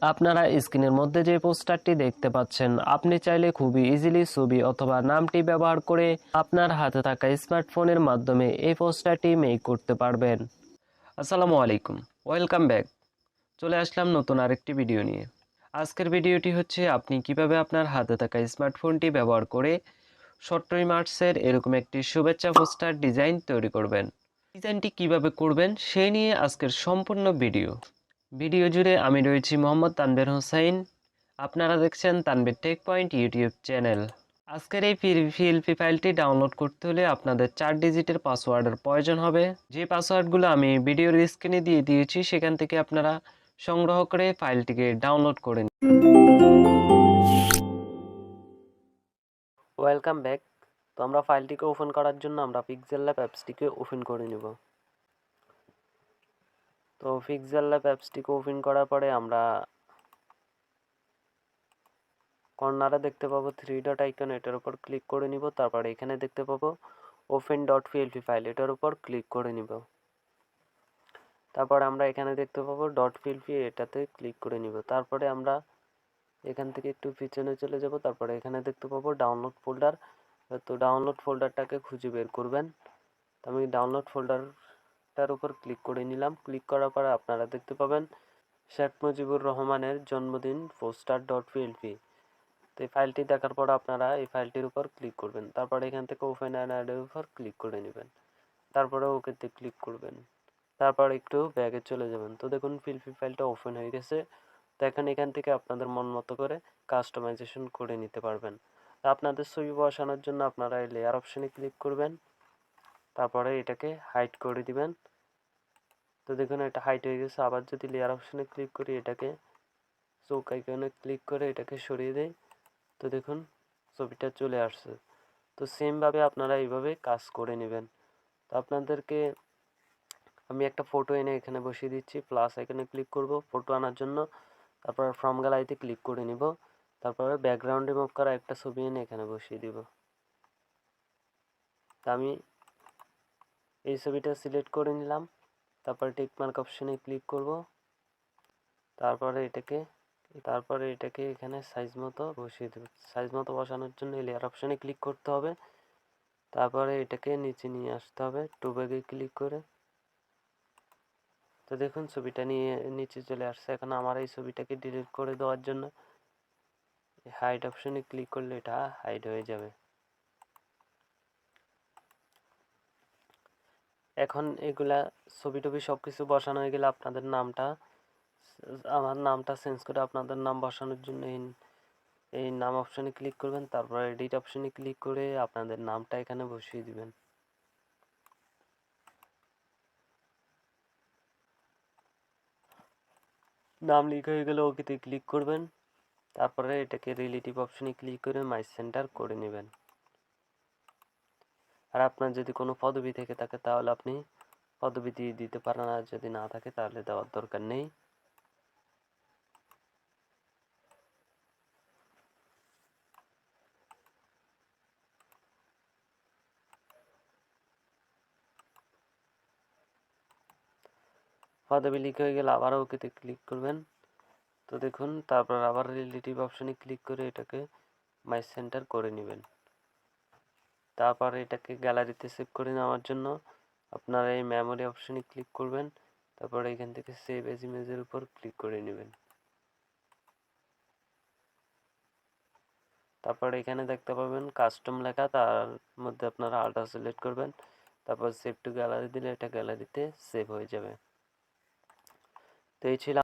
আপনারা স্ক্রিনের মধ্যে যে পোস্টারটি দেখতে পাচ্ছেন, আপনি চাইলে খুবই ইজিলি ছবি অথবা নামটি ব্যবহার করে আপনার হাতে থাকা স্মার্টফোনের মাধ্যমে এই পোস্টারটি মেক করতে পারবেন। আসসালামু আলাইকুম, ওয়েলকাম ব্যাক। চলে আসলাম নতুন আরেকটি ভিডিও নিয়ে। আজকের ভিডিওটি হচ্ছে আপনি কিভাবে আপনার হাতে থাকা স্মার্টফোনটি ব্যবহার করে শর্ট রিমার্কসের এরকম একটি শুভেচ্ছা পোস্টার ডিজাইন তৈরি করবেন। ডিজাইনটি কিভাবে করবেন সেই নিয়ে আজকের সম্পূর্ণ ভিডিও জুড়ে আমি রয়েছি মোহাম্মদ তানভীর হোসেন। আপনারা দেখছেন Tanvir tech point YouTube channel. আজকের এই পিএলপি ফাইলটি ডাউনলোড করতে হলে আপনাদের 4 ডিজিটের পাসওয়ার্ডের প্রয়োজন হবে। যে পাসওয়ার্ডগুলো আমি ভিডিওর স্ক্রিনে দিয়ে দিয়েছি সেখান থেকে আপনারা সংগ্রহ করে ফাইলটিকে ডাউনলোড করে নিন। Welcome back. তো আমরা ফাইলটিকে ওপেন করার জন্য আমরা পিক্সেলল্যাব অ্যাপসটিকে ওপেন করে নেব। তো পিক্সেলল্যাব অ্যাপসটিকে ওপেন করার পরে আমরা কর্নারে দেখতে পাবো 3 ডট আইকন, এটার উপর ক্লিক করে নিব। তারপরে এখানে দেখতে পাবো ওপেন ডট পিএলপি ফাইল, এটার উপর ক্লিক করে নিব। তারপর আমরা এখানে দেখতে পাবো ডট পিএলপি, এটাতে ক্লিক করে নিব। তারপরে আমরা এখান থেকে একটু পিছনে চলে যাব। তারপরে এখানে দেখতে পাবো ডাউনলোড ফোল্ডার। তো ডাউনলোড ফোল্ডারটাকে খুঁজে বের করবেন। তো আমি ডাউনলোড ফোল্ডারটার উপর ক্লিক করে নিলাম। ক্লিক করার পরে আপনারা দেখতে পাবেন শেখ মুজিবুর রহমানের জন্মদিন পোস্টার ডট পিএলপি। তো এই ফাইলটি দেখার পর আপনারা এই ফাইলটির উপর ক্লিক করবেন। তারপরে এখান থেকে ওপেন অ্যান্ড উপর ক্লিক করে নেবেন। তারপরে ওকেতে ক্লিক করবেন। তারপর একটু ব্যাগে চলে যাবেন। তো দেখুন পিএলপি ফাইলটা ওপেন হয়ে গেছে। তো এখন এখান থেকে আপনাদের মন মতো করে কাস্টমাইজেশন করে নিতে পারবেন। তো আপনাদের ছবি বসানোর জন্য আপনারা এই লেয়ার অপশানে ক্লিক করবেন। তারপরে এটাকে হাইড করে দিবেন। তো দেখুন এটা হাইড হয়ে গেছে। আবার যদি লেয়ার অপশানে ক্লিক করি, এটাকে চোখ আইকনে ক্লিক করে এটাকে সরিয়ে দেয়, তো দেখুন ছবিটা চলে আসছে। তো সেমভাবে আপনারা এইভাবে কাজ করে নেবেন। তো আপনাদেরকে আমি একটা ফটো এনে এখানে বসিয়ে দিচ্ছি। প্লাস এখানে ক্লিক করব ফটো আনার জন্য। তারপর ফ্রম গ্যালারিতে ক্লিক করে নিব। তারপরে ব্যাকগ্রাউন্ড রিমুভ করা একটা ছবি এনে এখানে বসিয়ে দিব। তা আমি এই ছবিটা সিলেক্ট করে নিলাম। তারপরে টিক মার্ক অপশানে ক্লিক করব। তারপরে এটাকে এখানে সাইজ মতো বসিয়ে দেব। সাইজ মতো বসানোর জন্য লেয়ার অপশানে ক্লিক করতে হবে। তারপরে এটাকে নিচে নিয়ে আসতে হবে টু ব্যাগে ক্লিক করে। তো দেখুন ছবিটা নিয়ে নিচে চলে আসছে। এখন আমার এই ছবিটাকে ডিলিট করে দেওয়ার জন্য হাইড অপশানে ক্লিক করলে এটা হাইড হয়ে যাবে। এখন এগুলা ছবি টবি সব কিছু বসানো হয়ে গেলে আপনাদের আমার নামটা চেঞ্জ করে আপনাদের নাম বসানোর জন্য এই নাম অপশানে ক্লিক করবেন। তারপর এডিট অপশানে ক্লিক করে আপনাদের নামটা এখানে বসিয়ে দিবেন। নাম লিখা হয়ে গেলে ওকেতে ক্লিক করবেন। তারপরে এটাকে রিলেটিভ অপশানে ক্লিক করে মাই সেন্টার করে নেবেন। আর আপনার যদি কোনো পদবি থেকে থাকে তাহলে আপনি পদবি দিয়ে দিতে পারেন, আর যদি না থাকে তাহলে দেওয়ার দরকার নেই। পদবি লিখে হয়ে গেলে আবার ওকেতে ক্লিক করবেন। তো দেখুন তারপর আবার রিলেটিভ অপশানে ক্লিক করে এটাকে মাই সেন্টার করে নেবেন। তারপর এটাকে গ্যালারিতে সেভ করে নেওয়ার জন্য আপনারা এই মেমোরি অপশানে ক্লিক করবেন। তারপরে এখান থেকে সেভ এজ ইমেজের উপর ক্লিক করে নেবেন। তারপরে এখানে দেখতে পাবেন কাস্টম লেখা, তার মধ্যে আপনারা আলট্রা সিলেক্ট করবেন। তারপর সেভ টু গ্যালারি দিলে এটা গ্যালারিতে সেভ হয়ে যাবে। তো এই ছিল